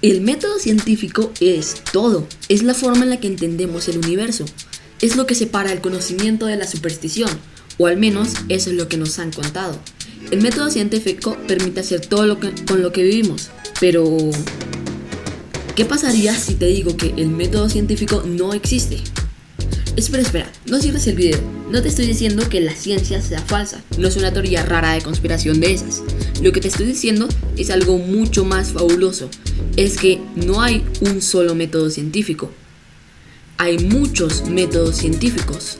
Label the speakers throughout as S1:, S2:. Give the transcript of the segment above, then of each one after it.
S1: El método científico es todo, es la forma en la que entendemos el universo, es lo que separa el conocimiento de la superstición, o al menos eso es lo que nos han contado. El método científico permite hacer todo con lo que vivimos, pero ¿qué pasaría si te digo que el método científico no existe? Espera, no cierres el video. No te estoy diciendo que la ciencia sea falsa, no es una teoría rara de conspiración de esas. Lo que te estoy diciendo es algo mucho más fabuloso. Es que no hay un solo método científico. Hay muchos métodos científicos.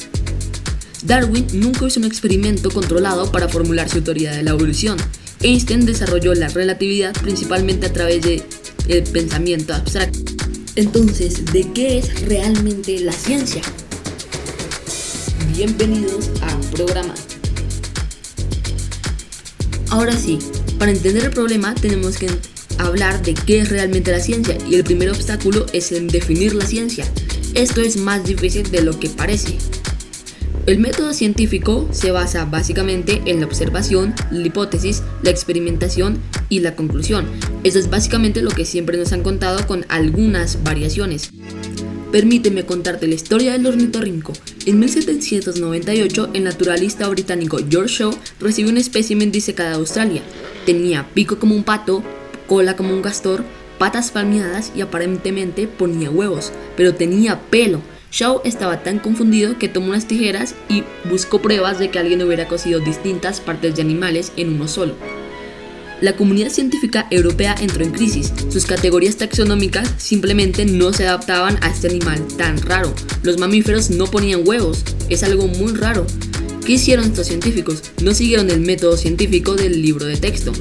S1: Darwin nunca hizo un experimento controlado para formular su teoría de la evolución. Einstein desarrolló la relatividad principalmente a través del pensamiento abstracto. Entonces, ¿de qué es realmente la ciencia? Bienvenidos al programa. Ahora sí, para entender el problema tenemos que hablar de qué es realmente la ciencia, y el primer obstáculo es en definir la ciencia. Esto es más difícil de lo que parece. El método científico se basa básicamente en la observación, la hipótesis, la experimentación y la conclusión. Eso es básicamente lo que siempre nos han contado, con algunas variaciones. Permíteme contarte la historia del ornitorrinco. En 1798, el naturalista británico George Shaw recibió un espécimen disecado de Australia. Tenía pico como un pato, cola como un castor, patas palmeadas y aparentemente ponía huevos, pero tenía pelo. Shaw estaba tan confundido que tomó unas tijeras y buscó pruebas de que alguien hubiera cosido distintas partes de animales en uno solo. La comunidad científica europea entró en crisis. Sus categorías taxonómicas simplemente no se adaptaban a este animal tan raro. Los mamíferos no ponían huevos, es algo muy raro. ¿Qué hicieron estos científicos? No siguieron el método científico del libro de texto.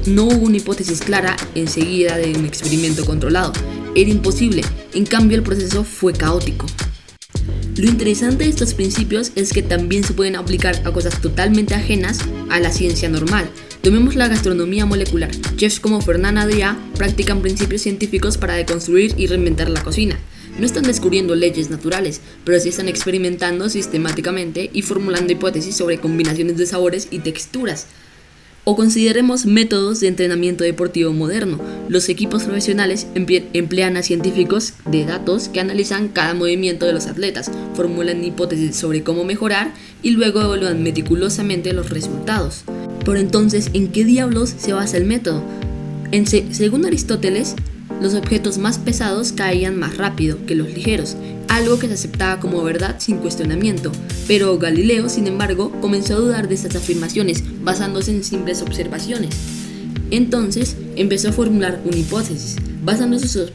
S1: No hubo una hipótesis clara enseguida de un experimento controlado. Era imposible, en cambio el proceso fue caótico. Lo interesante de estos principios es que también se pueden aplicar a cosas totalmente ajenas a la ciencia normal. Tomemos la gastronomía molecular. Chefs como Fernand Adrià practican principios científicos para deconstruir y reinventar la cocina. No están descubriendo leyes naturales, pero sí están experimentando sistemáticamente y formulando hipótesis sobre combinaciones de sabores y texturas. O consideremos métodos de entrenamiento deportivo moderno. Los equipos profesionales emplean a científicos de datos que analizan cada movimiento de los atletas, formulan hipótesis sobre cómo mejorar y luego evalúan meticulosamente los resultados. Pero entonces, ¿en qué diablos se basa el método? Según Aristóteles, los objetos más pesados caían más rápido que los ligeros, algo que se aceptaba como verdad sin cuestionamiento. Pero Galileo, sin embargo, comenzó a dudar de estas afirmaciones basándose en simples observaciones. Entonces empezó a formular una hipótesis. Basándose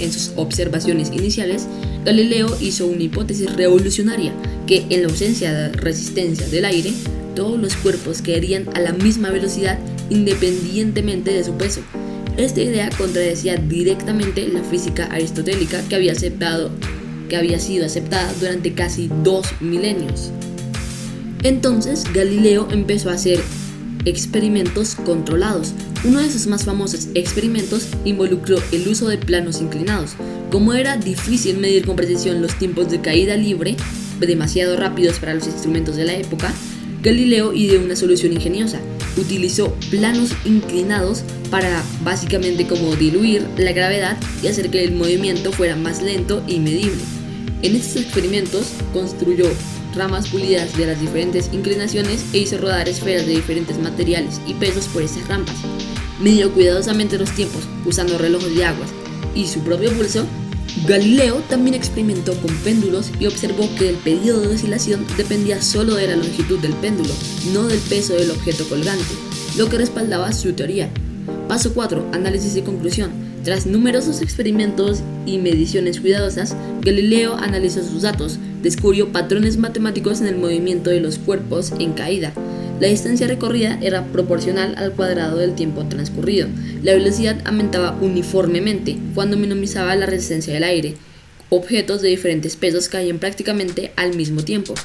S1: en sus observaciones iniciales, Galileo hizo una hipótesis revolucionaria: que en la ausencia de resistencia del aire, todos los cuerpos caerían a la misma velocidad independientemente de su peso. Esta idea contradecía directamente la física aristotélica que había sido aceptada durante casi 2 milenios. Entonces Galileo empezó a hacer experimentos controlados. Uno de sus más famosos experimentos involucró el uso de planos inclinados. Como era difícil medir con precisión los tiempos de caída libre, demasiado rápidos para los instrumentos de la época, Galileo ideó una solución ingeniosa. Utilizó planos inclinados para básicamente como diluir la gravedad y hacer que el movimiento fuera más lento y medible. En estos experimentos construyó ramas pulidas de las diferentes inclinaciones e hizo rodar esferas de diferentes materiales y pesos por esas rampas. Midió cuidadosamente los tiempos usando relojes de aguas y su propio pulso. Galileo también experimentó con péndulos y observó que el periodo de oscilación dependía solo de la longitud del péndulo, no del peso del objeto colgante, lo que respaldaba su teoría. Paso 4. Análisis y conclusión. Tras numerosos experimentos y mediciones cuidadosas, Galileo analizó sus datos, descubrió patrones matemáticos en el movimiento de los cuerpos en caída. La distancia recorrida era proporcional al cuadrado del tiempo transcurrido. La velocidad aumentaba uniformemente cuando minimizaba la resistencia del aire. Objetos de diferentes pesos caían prácticamente al mismo tiempo.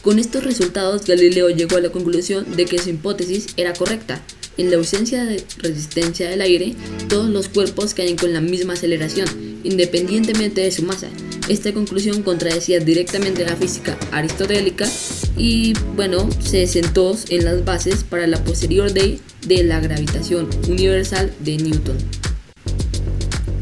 S1: Con estos resultados, Galileo llegó a la conclusión de que su hipótesis era correcta. En la ausencia de resistencia del aire, todos los cuerpos caen con la misma aceleración, independientemente de su masa. Esta conclusión contradecía directamente la física aristotélica y, se sentó en las bases para la posterior ley de la gravitación universal de Newton.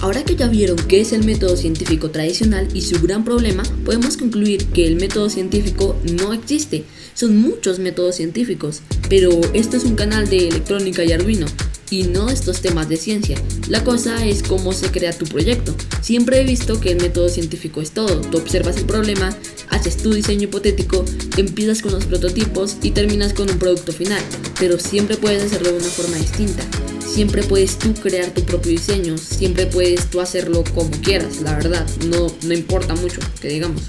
S1: Ahora que ya vieron qué es el método científico tradicional y su gran problema, podemos concluir que el método científico no existe. Son muchos métodos científicos, pero esto es un canal de electrónica y Arduino, y no estos temas de ciencia. La cosa es cómo se crea tu proyecto. Siempre he visto que el método científico es todo. Tú observas el problema, haces tu diseño hipotético, empiezas con los prototipos y terminas con un producto final, pero siempre puedes hacerlo de una forma distinta. Siempre puedes tú crear tu propio diseño, siempre puedes tú hacerlo como quieras, la verdad, no importa mucho, que digamos.